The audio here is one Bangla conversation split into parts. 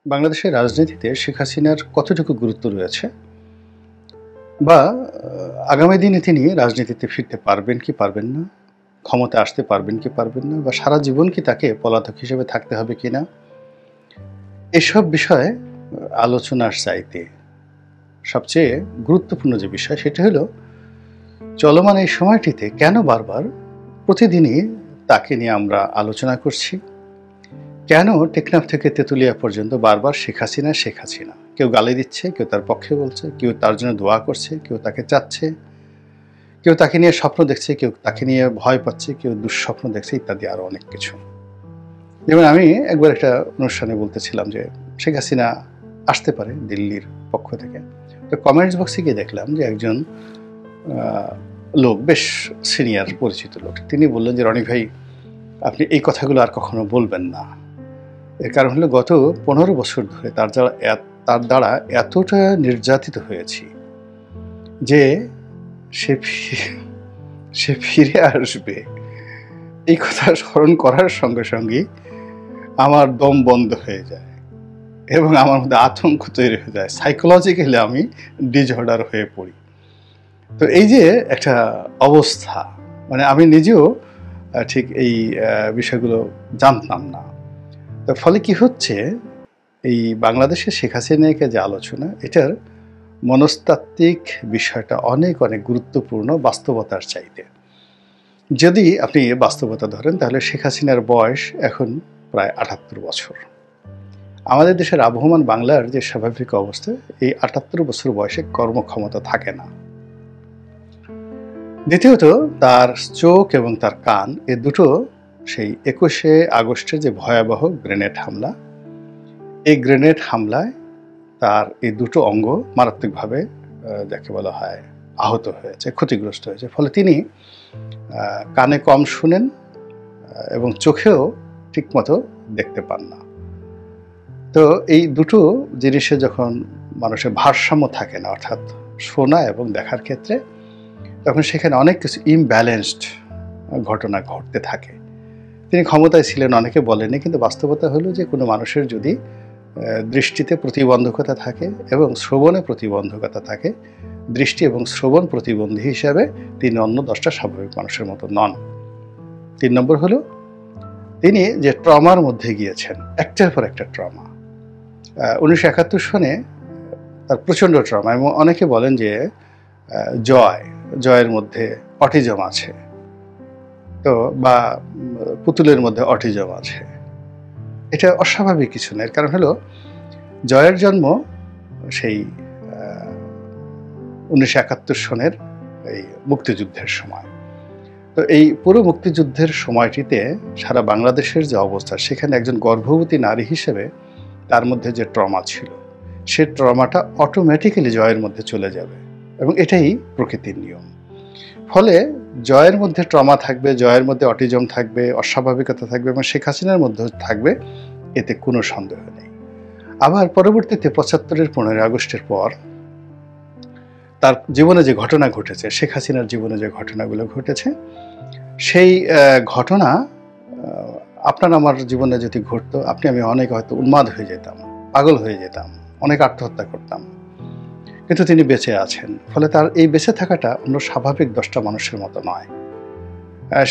বাংলাদেশের রাজনীতিতে শেখ হাসিনার কতটুকু গুরুত্ব রয়েছে বা আগামী দিনে তিনি রাজনীতিতে ফিরতে পারবেন কি পারবেন না, ক্ষমতায় আসতে পারবেন কি পারবেন না, বা সারা জীবন কি তাকে পলাতক হিসেবে থাকতে হবে কিনা, এসব বিষয়ে আলোচনার চাইতে সবচেয়ে গুরুত্বপূর্ণ যে বিষয় সেটা হলো চলমান এই সময়টিতে কেন বারবার প্রতিদিনই তাকে নিয়ে আমরা আলোচনা করছি। কেন টেকনাফ থেকে তেঁতুলিয়া পর্যন্ত বারবার শেখ হাসিনা শেখ হাসিনা, কেউ গালি দিচ্ছে, কেউ তার পক্ষে বলছে, কেউ তার জন্য দোয়া করছে, কেউ তাকে চাচ্ছে, কেউ তাকে নিয়ে স্বপ্ন দেখছে, কেউ তাকে নিয়ে ভয় পাচ্ছে, কেউ দুঃস্বপ্ন দেখছে, ইত্যাদি আরো অনেক কিছু। যেমন আমি একবার একটা অনুষ্ঠানে বলতেছিলাম যে শেখ হাসিনা আসতে পারে দিল্লির পক্ষ থেকে, তো কমেন্টস বক্সে গিয়ে দেখলাম যে একজন লোক, বেশ সিনিয়র পরিচিত লোক, তিনি বললেন যে রনি ভাই, আপনি এই কথাগুলো আর কখনো বলবেন না। এর কারণ হলো গত 15 বছর ধরে তার দ্বারা এতটা নির্যাতিত হয়েছি যে সে ফিরে আসবে, এই কথা স্মরণ করার সঙ্গে সঙ্গে আমার দম বন্ধ হয়ে যায় এবং আমার মধ্যে আতঙ্ক তৈরি হয়ে যায়, সাইকোলজিক্যালি আমি ডিসঅর্ডার হয়ে পড়ি। তো এই যে একটা অবস্থা, মানে আমি নিজেও ঠিক এই বিষয়গুলো জানতাম না। তো ফলে কি হচ্ছে, এই বাংলাদেশের শেখ হাসিনাকে যে আলোচনা, এটার মনস্তাত্ত্বিক বিষয়টা অনেক অনেক গুরুত্বপূর্ণ বাস্তবতার চাইতে। যদি আপনি বাস্তবতা ধরেন তাহলে শেখ হাসিনার বয়স এখন প্রায় 78 বছর। আমাদের দেশের আবহমান বাংলার যে স্বাভাবিক অবস্থা, এই 78 বছর বয়সে কর্মক্ষমতা থাকে না। দ্বিতীয়ত, তার চোখ এবং তার কান এ দুটো সেই 21শে আগস্টের যে ভয়াবহ গ্রেনেড হামলা, এই গ্রেনেড হামলায় তার এই দুটো অঙ্গ মারাত্মকভাবে যাকে বলা হয় আহত হয়েছে, ক্ষতিগ্রস্ত হয়েছে। ফলে তিনি কানে কম শুনেন এবং চোখেও ঠিকমতো দেখতে পান না। তো এই দুটো জিনিসে যখন মানুষের ভারসাম্য থাকে না, অর্থাৎ শোনা এবং দেখার ক্ষেত্রে, তখন সেখানে অনেক কিছু ইমব্যালেন্সড ঘটনা ঘটতে থাকে। তিনি ক্ষমতায় ছিলেন অনেকে বলেনি, কিন্তু বাস্তবতা হলো যে কোনো মানুষের যদি দৃষ্টিতে প্রতিবন্ধকতা থাকে এবং শ্রবণে প্রতিবন্ধকতা থাকে, দৃষ্টি এবং শ্রবণ প্রতিবন্ধী হিসাবে তিনি অন্য 10টা স্বাভাবিক মানুষের মতো নন। 3 নম্বর হলো তিনি যে ট্রমার মধ্যে গিয়েছেন, একটার পর একটা ট্রমা। 1971 সনে তার প্রচণ্ড ট্রমা, এবং অনেকে বলেন যে জয়ের মধ্যে অটিজম আছে, তো বা পুতুলের মধ্যে অটিজম আছে। এটা অস্বাভাবিক কিছু না। এর কারণ হলো জয়ের জন্ম সেই 1971 সনের এই মুক্তিযুদ্ধের সময়। তো এই পুরো মুক্তিযুদ্ধের সময়টিতে সারা বাংলাদেশের যে অবস্থা, সেখানে একজন গর্ভবতী নারী হিসেবে তার মধ্যে যে ট্রমা ছিল, সে ট্রমাটা অটোমেটিক্যালি জয়ের মধ্যে চলে যাবে, এবং এটাই প্রকৃতির নিয়ম। ফলে জয়ের মধ্যে ট্রমা থাকবে, জয়ের মধ্যে অটিজম থাকবে, অস্বাভাবিকতা থাকবে, এবং শেখ হাসিনার মধ্যে থাকবে, এতে কোনো সন্দেহ নেই। আবার পরবর্তীতে 75-এর 15 আগস্টের পর তার জীবনে যে ঘটনা ঘটেছে, শেখ হাসিনার জীবনে যে ঘটনাগুলো ঘটেছে, সেই ঘটনা আপনার আমার জীবনে যদি ঘটতো, আপনি আমি অনেক হয়তো উন্মাদ হয়ে যেতাম, পাগল হয়ে যেতাম, অনেক আত্মহত্যা করতাম। কিন্তু তিনি বেঁচে আছেন, ফলে তার এই বেঁচে থাকাটা অন্য স্বাভাবিক 10টা মানুষের মতো নয়।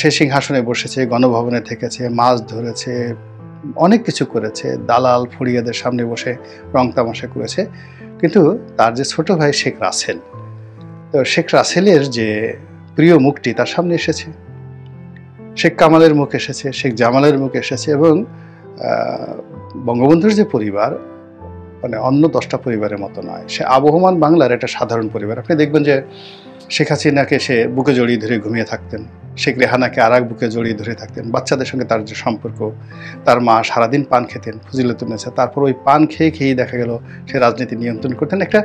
সে সিংহাসনে বসেছে, গণভবনে থেকেছে, মাছ ধরেছে, অনেক কিছু করেছে, দালাল ফড়িয়াদের সামনে বসে রং তামাশা করেছে। কিন্তু তার যে ছোট ভাই শেখ রাসেল, তো শেখ রাসেলের যে প্রিয় মুখটি তার সামনে এসেছে, শেখ কামালের মুখ এসেছে, শেখ জামালের মুখ এসেছে, এবং বঙ্গবন্ধুর যে পরিবার, মানে অন্য 10টা পরিবারের মতো নয়, সে আবহমান বাংলার একটা সাধারণ পরিবার। আপনি দেখবেন যে শেখ হাসিনাকে সে বুকে জড়িয়ে ধরে ঘুমিয়ে থাকতেন, শেখ রেহানাকে আর এক বুকে জড়িয়ে ধরে থাকতেন, বাচ্চাদের সঙ্গে তার যে সম্পর্ক, তার মা সারাদিন পান খেতেন, ফজিলতুন্নেসা, তারপর ওই পান খেয়েই দেখা গেল সে রাজনীতি নিয়ন্ত্রণ করতেন। একটা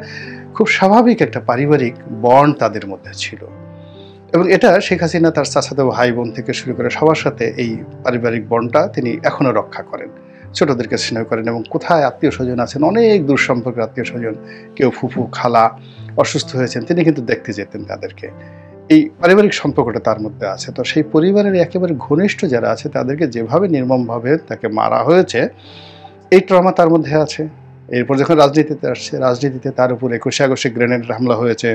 খুব স্বাভাবিক একটা পারিবারিক বন্ড তাদের মধ্যে ছিল, এবং এটা শেখ হাসিনা তার চাচাতো ভাই বোন থেকে শুরু করে সবার সাথে এই পারিবারিক বন্ডটা তিনি এখনও রক্ষা করেন, ছোটদেরকে স্নেহ করেন, এবং কোথায় আত্মীয় স্বজন আছেন, অনেক দূর সম্পর্কের আত্মীয় স্বজন, কেউ ফুফু খালা অসুস্থ হয়েছেন, তিনি কিন্তু দেখতে যেতেন তাদেরকে। এই পারিবারিক সম্পর্কটা তার মধ্যে আছে। তো সেই পরিবারের একেবারে ঘনিষ্ঠ যারা আছে তাদেরকে যেভাবে নির্মমভাবে তাকে মারা হয়েছে, এই ট্রমা তার মধ্যে আছে। এরপর যখন রাজনীতিতে আসছে, রাজনীতিতে তার উপর 21শে আগস্টে গ্রেনেডের হামলা হয়েছে,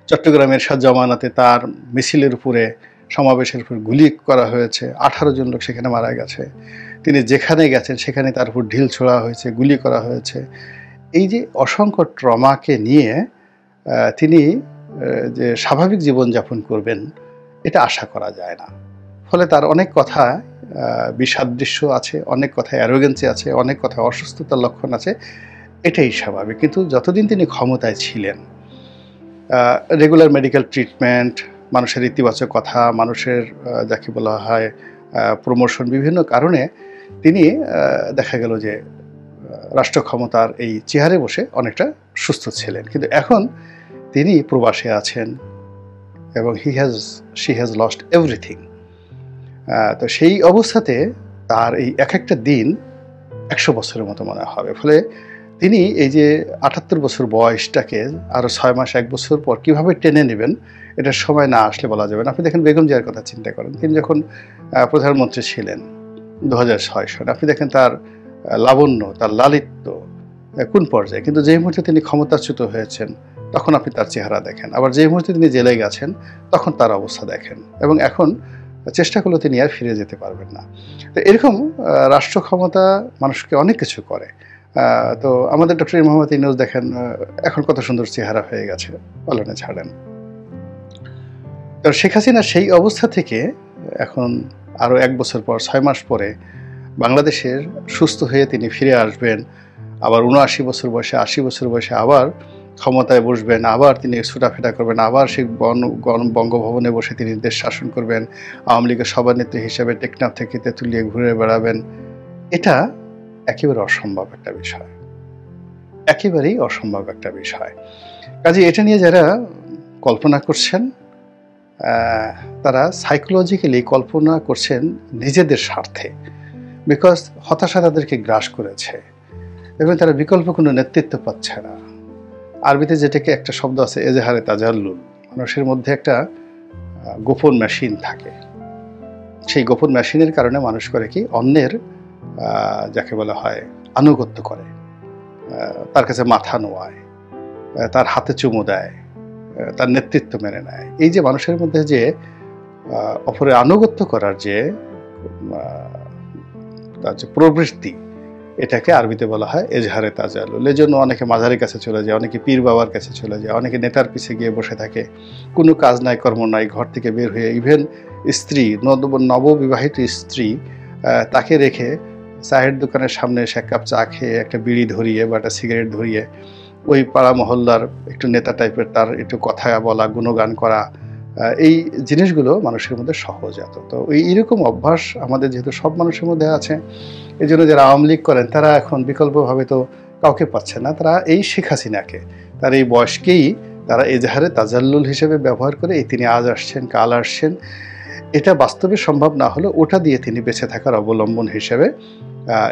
চট্টগ্রামের শাহ জামানাতে তার মিছিলের উপরে, সমাবেশের উপর গুলি করা হয়েছে, 18 জন লোক সেখানে মারা গেছে। তিনি যেখানে গেছেন সেখানে তার উপর ঢিল ছোড়া হয়েছে, গুলি করা হয়েছে। এই যে অসংখ্য ট্রমাকে নিয়ে তিনি যে স্বাভাবিক জীবনযাপন করবেন, এটা আশা করা যায় না। ফলে তার অনেক কথা বিসাদৃশ্য আছে, অনেক কথা অ্যারোগেন্সি আছে, অনেক কথা অসুস্থতার লক্ষণ আছে। এটাই স্বাভাবিক। কিন্তু যতদিন তিনি ক্ষমতায় ছিলেন, রেগুলার মেডিকেল ট্রিটমেন্ট, মানুষের ইতিবাচক কথা, মানুষের যাকে বলা হয় প্রমোশন, বিভিন্ন কারণে তিনি দেখা গেল যে রাষ্ট্র ক্ষমতার এই চেয়ারে বসে অনেকটা সুস্থ ছিলেন। কিন্তু এখন তিনি প্রবাসে আছেন এবং শি হ্যাজ লস্ট এভরিথিং। তো সেই অবস্থাতে তার এই এক একটা দিন 100 বছরের মতো মনে হবে। ফলে তিনি এই যে 78 বছর বয়সটাকে আরও 6 মাস 1 বছর পর কীভাবে টেনে নেবেন, এটার সময় না আসলে বলা যাবে না। আপনি দেখেন বেগম জিয়ার কথা চিন্তা করেন, তিনি যখন প্রধানমন্ত্রী ছিলেন 2006 সালে, আপনি দেখেন তার লাবণ্য, তার লালিত্য কোন পর্যায়ে। কিন্তু যেই মুহূর্তে তিনি ক্ষমতাচ্যুত হয়েছেন তখন আপনি তার চেহারা দেখেন, আবার যেই মুহূর্তে তিনি জেলে গেছেন তখন তার অবস্থা দেখেন, এবং এখন চেষ্টা করলে তিনি আর ফিরে যেতে পারবেন না। তো এরকম রাষ্ট্র ক্ষমতা মানুষকে অনেক কিছু করে। তো আমাদের ডক্টর মোহাম্মদ ইউনূস দেখেন এখন কত সুন্দর চেহারা হয়ে গেছে, পালনে ছাড়েন। তো শেখ হাসিনা সেই অবস্থা থেকে এখন আরও 1 বছর পর, 6 মাস পরে বাংলাদেশের সুস্থ হয়ে তিনি ফিরে আসবেন, আবার 79 বছর বয়সে, 80 বছর বয়সে আবার ক্ষমতায় বসবেন, আবার তিনি ছুটাফেটা করবেন, আবার সেই বঙ্গভবনে বসে তিনি দেশ শাসন করবেন, আওয়ামী লীগের সভানেত্রী হিসেবে টেকনাফ থেকে তেঁতুলিয়ে ঘুরে বেড়াবেন। এটা একেবারে অসম্ভব একটা বিষয়, একেবারেই অসম্ভব একটা বিষয়। কাজে এটা নিয়ে যারা কল্পনা করছেন, তারা সাইকোলজিক্যালি কল্পনা করছেন নিজেদের স্বার্থে, বিকজ হতাশা তাদেরকে গ্রাস করেছে এবং তারা বিকল্প কোনো নেতৃত্ব পাচ্ছে না। আরবিতে যেটাকে একটা শব্দ আছে, এজহারে তাজাল্লুল, মানুষের মধ্যে একটা গোপন মেশিন থাকে। সেই গোপন মেশিনের কারণে মানুষ করে কি, অন্যের যাকে বলা হয় আনুগত্য করে, তার কাছে মাথা নোয়ায়, তার হাতে চুমু দেয়, তার নেতৃত্ব মেনে নেয়। এই যে মানুষের মধ্যে যে অপরের আনুগত্য করার যে তার যে প্রবৃত্তি, এটাকে আরবিতে বলা হয় এজহারে তাজাল্লুল। এই জন্য অনেকে মাজারের কাছে চলে যায়, অনেকে পীর বাবার কাছে চলে যায়, অনেকে নেতার পিছে গিয়ে বসে থাকে, কোনো কাজ নাই, কর্ম নাই, ঘর থেকে বের হয়ে, ইভেন স্ত্রী, নববিবাহিত স্ত্রী, তাকে রেখে চায়ের দোকানের সামনে এসে 1 কাপ চা খেয়ে, একটা বিড়ি ধরিয়ে বা একটা সিগারেট ধরিয়ে ওই পাড়া মহল্লার একটু নেতা টাইপের তার একটু কথা বলা, গুণগান করা, এই জিনিসগুলো মানুষের মধ্যে সহজাত। তো এইরকম অভ্যাস আমাদের যেহেতু সব মানুষের মধ্যে আছে, এই জন্য যারা আওয়ামী লীগ করেন তারা এখন বিকল্পভাবে তো কাউকে পাচ্ছে না, তারা এই শেখ হাসিনাকে, তার এই বয়সকেই তারা এজাহারে তাজাল্লুল হিসেবে ব্যবহার করে, এই তিনি আজ আসছেন, কাল আসছেন, এটা বাস্তবে সম্ভব না হলে ওটা দিয়ে তিনি বেঁচে থাকার অবলম্বন হিসেবে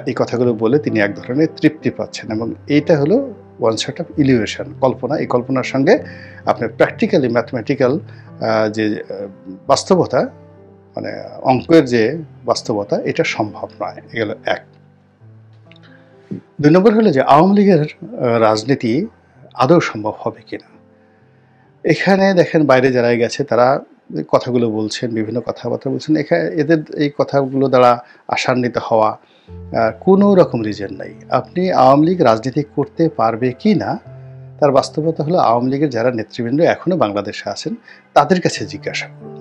এই কথাগুলো বলে তিনি এক ধরনের তৃপ্তি পাচ্ছেন। এবং এইটা হলো ওয়ান সর্ট অফ ইলিউশন, কল্পনা। এই কল্পনার সঙ্গে আপনার প্র্যাকটিক্যালি ম্যাথমেটিক্যাল যে বাস্তবতা, মানে অঙ্কের যে বাস্তবতা, এটা সম্ভব নয়। এগুলো এক। 2 নম্বর হলো যে আওয়ামী লীগের রাজনীতি আদৌ সম্ভব হবে কিনা। এখানে দেখেন বাইরে যারা গেছে তারা কথাগুলো বলছেন, বিভিন্ন কথাবার্তা বলছেন, এখানে এদের এই কথাগুলো দ্বারা আশান্বিত হওয়া কোনো রকম রিজন নাই। আপনি আওয়ামী লীগ রাজনীতি করতে পারবে কি না, তার বাস্তবতা হলো আওয়ামী লীগের যারা নেতৃবৃন্দ এখনও বাংলাদেশে আছেন তাদের কাছে জিজ্ঞাসা করুন।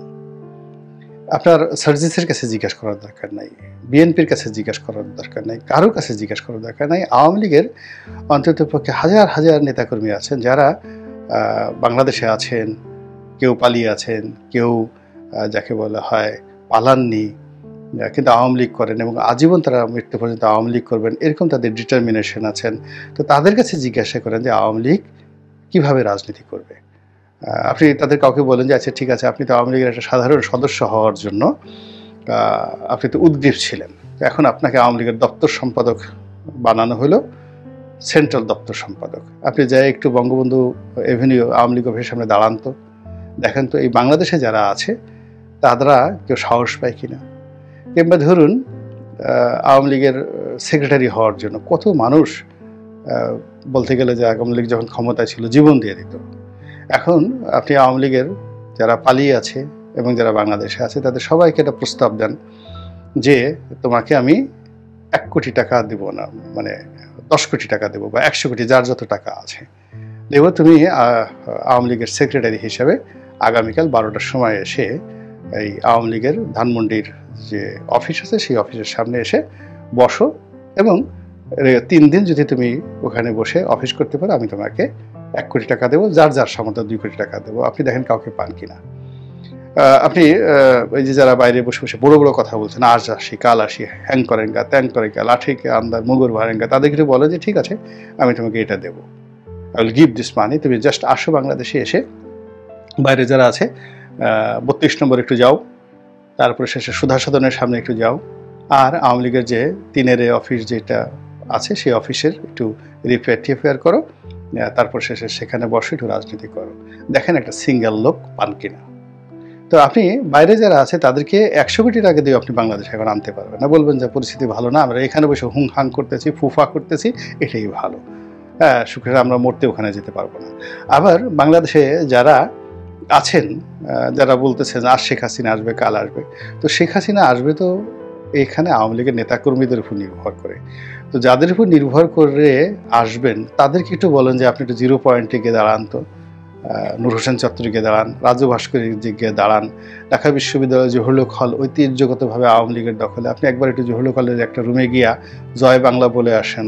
আপনার সার্জিসের কাছে জিজ্ঞাসা করার দরকার নাই, বিএনপির কাছে জিজ্ঞাসা করার দরকার নাই, কারোর কাছে জিজ্ঞাসা করার দরকার নাই। আওয়ামী লীগের অন্ততপক্ষে হাজার হাজার নেতাকর্মী আছেন যারা বাংলাদেশে আছেন, কেউ পালিয়ে আছেন, কেউ যাকে বলা হয় পালাননি, কিন্তু আওয়ামী লীগ করেন এবং আজীবন তারা মৃত্যু পর্যন্ত আওয়ামী লীগ করবেন, এরকম তাদের ডিটারমিনেশন আছেন। তো তাদের কাছে জিজ্ঞাসা করেন যে আওয়ামী লীগ কীভাবে রাজনীতি করবে। আপনি তাদের কাউকে বলেন যে আচ্ছা ঠিক আছে, আপনি তো আওয়ামী লীগের একটা সাধারণ সদস্য হওয়ার জন্য আপনি তো উদ্গ্রীব ছিলেন, এখন আপনাকে আওয়ামী লীগের দপ্তর সম্পাদক বানানো হলো, সেন্ট্রাল দপ্তর সম্পাদক। আপনি যাই একটু বঙ্গবন্ধু এভিনিউ আওয়ামী লীগ অফিসের সামনে দাঁড়ান তো, দেখেন তো এই বাংলাদেশে যারা আছে তারা কেউ সাহস পায় কিনা। কিংবা ধরুন আওয়ামী লীগের সেক্রেটারি হওয়ার জন্য কত মানুষ বলতে গেলে যে আওয়ামী লীগ যখন ক্ষমতায় ছিল জীবন দিয়ে দিত। এখন আপনি আওয়ামী লীগের যারা পালিয়ে আছে এবং যারা বাংলাদেশে আছে তাদের সবাইকে একটা প্রস্তাব দেন যে তোমাকে আমি 1 কোটি টাকা দেব না, মানে 10 কোটি টাকা দেবো বা 100 কোটি, যার যত টাকা আছে দেব, তুমি আওয়ামী লীগের সেক্রেটারি হিসেবে আগামীকাল 12টার সময় এসে এই আওয়ামী লীগের ধানমন্ডির যে অফিস আছে সেই অফিসের সামনে এসে বসো এবং 3 দিন যদি তুমি ওখানে বসে অফিস করতে পারো আমি তোমাকে 1 কোটি টাকা দেবো, যার যার সামর্থ্য 2 কোটি টাকা দেবো, আপনি দেখেন কাউকে পান কিনা। আপনি ওই যে যারা বাইরে বসে বসে বড় বড় কথা বলছেন, আজ আসি কাল আসি, হ্যাং করেঙ্গা ত্যাং করেঙ্গা লাঠিকে আন্দার মুগুর ভারেঙ্গা, তাদেরকে বলে যে ঠিক আছে আমি তোমাকে এটা দেবো, আই উইল গিভ দিস মানি, তুমি জাস্ট আসো বাংলাদেশে, এসে বাইরে যারা আছে 32 নম্বর একটু যাও, তারপরে শেষে সুধা সদনের সামনে একটু যাও, আর আওয়ামী লীগের যে 3-এর অফিস যেটা আছে সেই অফিসের একটু রিপেয়ার করো, তারপর শেষে সেখানে বসে একটু রাজনীতি করো, দেখেন একটা সিঙ্গেল লোক পান কিনা। তো আপনি বাইরে যারা আছে তাদেরকে 100 কোটি টাকা দিয়ে আপনি বাংলাদেশে এখন আনতে পারবেন না, বলবেন যে পরিস্থিতি ভালো না, আমরা এখানে বসে হুং হাং করতেছি, ফুফা করতেছি, এটাই ভালো, হ্যাঁ সুখে আমরা মরতে ওখানে যেতে পারবো না। আবার বাংলাদেশে যারা আছেন, যারা বলতেছেন আজ শেখ হাসিনা আসবে কাল আসবে, তো শেখ হাসিনা আসবে তো এখানে আওয়ামী লীগের নেতাকর্মীদের উপর নির্ভর করে, তো যাদের উপর নির্ভর করে আসবেন তাদেরকে একটু বলেন যে আপনি একটু 0 পয়েন্টে গিয়ে দাঁড়ান, তো নূর হোসেন চত্বরে গিয়ে দাঁড়ান, রাজু ভাস্করের গিয়ে দাঁড়ান, ঢাকা বিশ্ববিদ্যালয় জহুরুল হল ঐতিহ্যগতভাবে আওয়ামী লীগের দখলে, আপনি একবার একটু জহুরুল হলের একটা রুমে গিয়া জয় বাংলা বলে আসেন।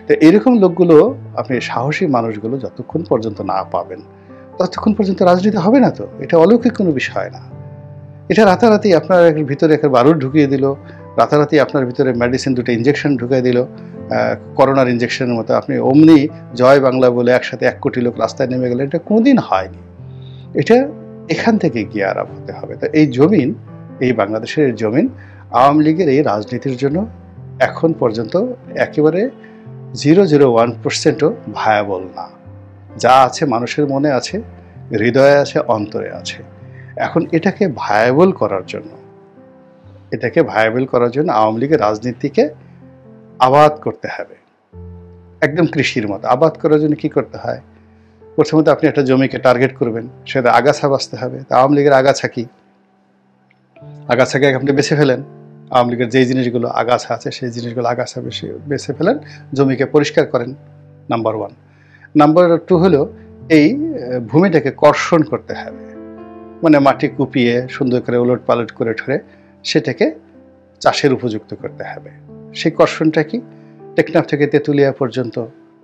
তো এরকম লোকগুলো, আপনি সাহসী মানুষগুলো যতক্ষণ পর্যন্ত না পাবেন ততক্ষণ পর্যন্ত রাজনীতি হবে না। তো এটা অলৌকিক কোনো বিষয় না, এটা রাতারাতি আপনার ভিতরে একটা বারুদ ঢুকিয়ে দিল, রাতারাতি আপনার ভিতরে মেডিসিন 2টা ইঞ্জেকশন ঢুকিয়ে দিল, করোনার ইঞ্জেকশনের মতো, আপনি অমনি জয় বাংলা বলে একসাথে 1 কোটি লোক রাস্তায় নেমে গেলেন, এটা কোনোদিন হয়নি। এটা এখান থেকে গিয়ে আরম্ভ হতে হবে। তো এই জমিন, এই বাংলাদেশের জমিন আওয়ামী লীগের এই রাজনীতির জন্য এখন পর্যন্ত একেবারে 0.01%ও ভায়াবল না। যা আছে মানুষের মনে আছে, হৃদয়ে আছে, অন্তরে আছে। এখন এটাকে ভায়াবল করার জন্য আওয়ামী লীগের রাজনীতিকে আবাদ করতে হবে, একদম কৃষির মতো। আবাদ করার জন্য কি করতে হয়? প্রথমত আপনি একটা জমিকে টার্গেট করবেন, সেটা আগাছা বাঁচতে হবে। তা আওয়ামী লীগের আগাছা কি? আগাছাকে আপনি বেছে ফেলেন, আওয়ামী লীগের যেই জিনিসগুলো আগাছা আছে সেই জিনিসগুলো আগাছা বেছে ফেলেন, জমিকে পরিষ্কার করেন, নাম্বার 1। নাম্বার 2 হলো এই ভূমিটাকে কর্ষণ করতে হবে, মানে মাটি কুপিয়ে সুন্দর করে ওলট পালট করে ঠরে সেটাকে চাষের উপযুক্ত করতে হবে। সেই কর্ষণটা কি? টেকনাফ থেকে তেঁতুলিয়া পর্যন্ত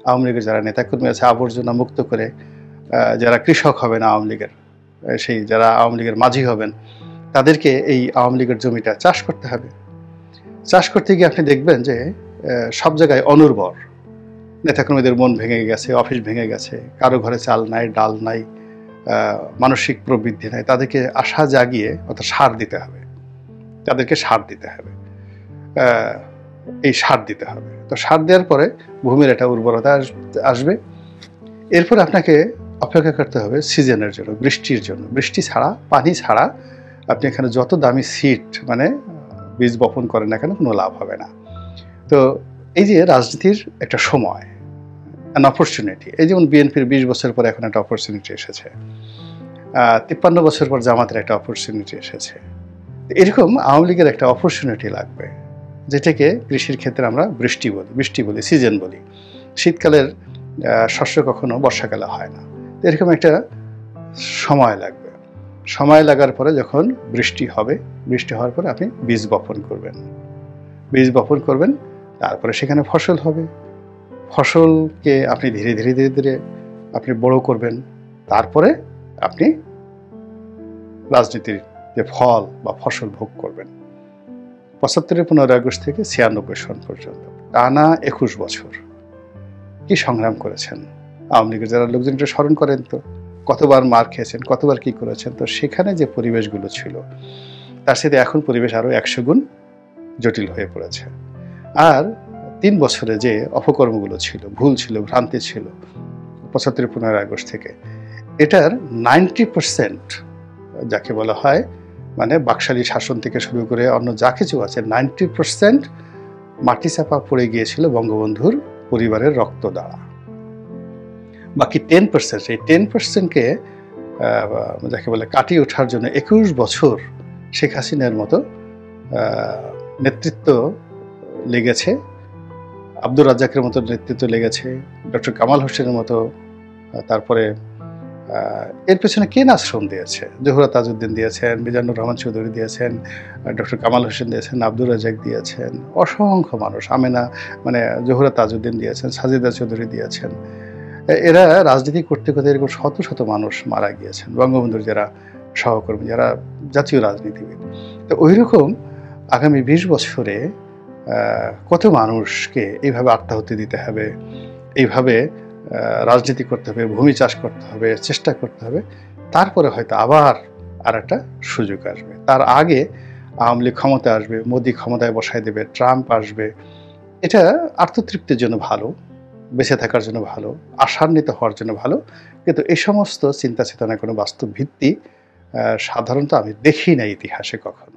আওয়ামী লীগের যারা নেতাকর্মী আছে আবর্জনা মুক্ত করে, যারা কৃষক হবেন আওয়ামী লীগের, সেই যারা আওয়ামী লীগের মাঝি হবেন, তাদেরকে এই আওয়ামী লীগের জমিটা চাষ করতে হবে। চাষ করতে গিয়ে আপনি দেখবেন যে সব জায়গায় অনুর্বর, নেতাকর্মীদের মন ভেঙে গেছে, অফিস ভেঙে গেছে, কারো ঘরে চাল নাই, ডাল নাই, মানসিক প্রবৃদ্ধি নাই, তাদেরকে আশা জাগিয়ে অর্থাৎ সার দিতে হবে, তাদেরকে সার দিতে হবে, এই সার দিতে হবে। তো সার দেওয়ার পরে ভূমির একটা উর্বরতা আসবে। এরপর আপনাকে অপেক্ষা করতে হবে সিজনের জন্য, বৃষ্টির জন্য। বৃষ্টি ছাড়া, পানি ছাড়া আপনি এখানে যত দামি সিড মানে বীজ বপন করেন না কেন কোনো লাভ হবে না। তো এই যে রাজনীতির একটা সময়, অ্যান অপরচুনিটি, এই যেমন বিএনপির 20 বছর পর এখন একটা অপরচুনিটি এসেছে, 53 বছর পর জামাতের একটা অপরচুনিটি এসেছে, এরকম আওয়ামী লীগের একটা অপরচুনিটি লাগবে, যেটাকে কৃষির ক্ষেত্রে আমরা বৃষ্টি বলি, সিজন বলি। শীতকালের শস্য কখনো বর্ষাকালে হয় না, এরকম একটা সময় লাগবে। সময় লাগার পরে যখন বৃষ্টি হবে, বৃষ্টি হওয়ার পরে আপনি বীজ বপন করবেন, তারপরে সেখানে ফসল হবে। ফসলকে আপনি ধীরে ধীরে আপনি বড় করবেন, তারপরে আপনি রাজনীতির যে ফল বা ফসল ভোগ করবেন। 75 15 আগস্ট থেকে 96 সন পর্যন্ত টানা 21 বছর কি সংগ্রাম করেছেন আওয়ামী লীগের যারা লোকজন, একটু স্মরণ করেন তো, কতবার মার খেয়েছেন, কতবার কি করেছেন। তো সেখানে যে পরিবেশগুলো ছিল তার সাথে এখন পরিবেশ আরো 100 গুণ জটিল হয়ে পড়েছে। আর 3 বছরে যে অপকর্মগুলো ছিল, ভুল ছিল, ভ্রান্তি ছিল 75 15 আগস্ট থেকে, এটার 90% যাকে বলা হয় মানে বাকশালী শাসন থেকে শুরু করে অন্য যা কিছু আছে 90% মাটি চাপা পড়ে গিয়েছিল বঙ্গবন্ধুর পরিবারের রক্ত দ্বারা। বাকি 10%, এই 10%কে যাকে বলে কাটিয়ে ওঠার জন্য 21 বছর শেখ হাসিনার মতো নেতৃত্ব লেগেছে, আব্দুর রাজ্জাকের মতো নেতৃত্ব লেগেছে, ডক্টর কামাল হোসেনের মতো, তারপরে এর পেছনে কে আশ্রম দিয়েছে? জহুরা তাজউদ্দিন দিয়েছেন, মিজানুর রহমান চৌধুরী দিয়েছেন, ডক্টর কামাল হোসেন দিয়েছেন, আব্দুর রাজ্জাক দিয়েছেন, অসংখ্য মানুষ, আমেনা মানে জহুরা তাজউদ্দিন দিয়েছেন, সাজিদা চৌধুরী দিয়েছেন। এরা রাজনীতি করতে করতে এরকম শত শত মানুষ মারা গিয়েছেন, বঙ্গবন্ধুর যারা সহকর্মী, যারা জাতীয় রাজনীতিবিদ। তো ওই রকম আগামী 20 বছরে কত মানুষকে এইভাবে আত্মাহুতি দিতে হবে, এইভাবে রাজনীতি করতে হবে, ভূমি চাষ করতে হবে, চেষ্টা করতে হবে, তারপরে হয়তো আবার আর একটা সুযোগ আসবে। তার আগে আওয়ামী লীগ ক্ষমতায় আসবে, মোদি ক্ষমতায় বসায় দেবে, ট্রাম্প আসবে। এটা আত্মতৃপ্তির জন্য ভালো, বেঁচে থাকার জন্য ভালো, আশান্বিত হওয়ার জন্য ভালো, কিন্তু এই সমস্ত চিন্তা চেতনার কোনো বাস্তব ভিত্তি সাধারণত আমি দেখি না ইতিহাসে কখনো।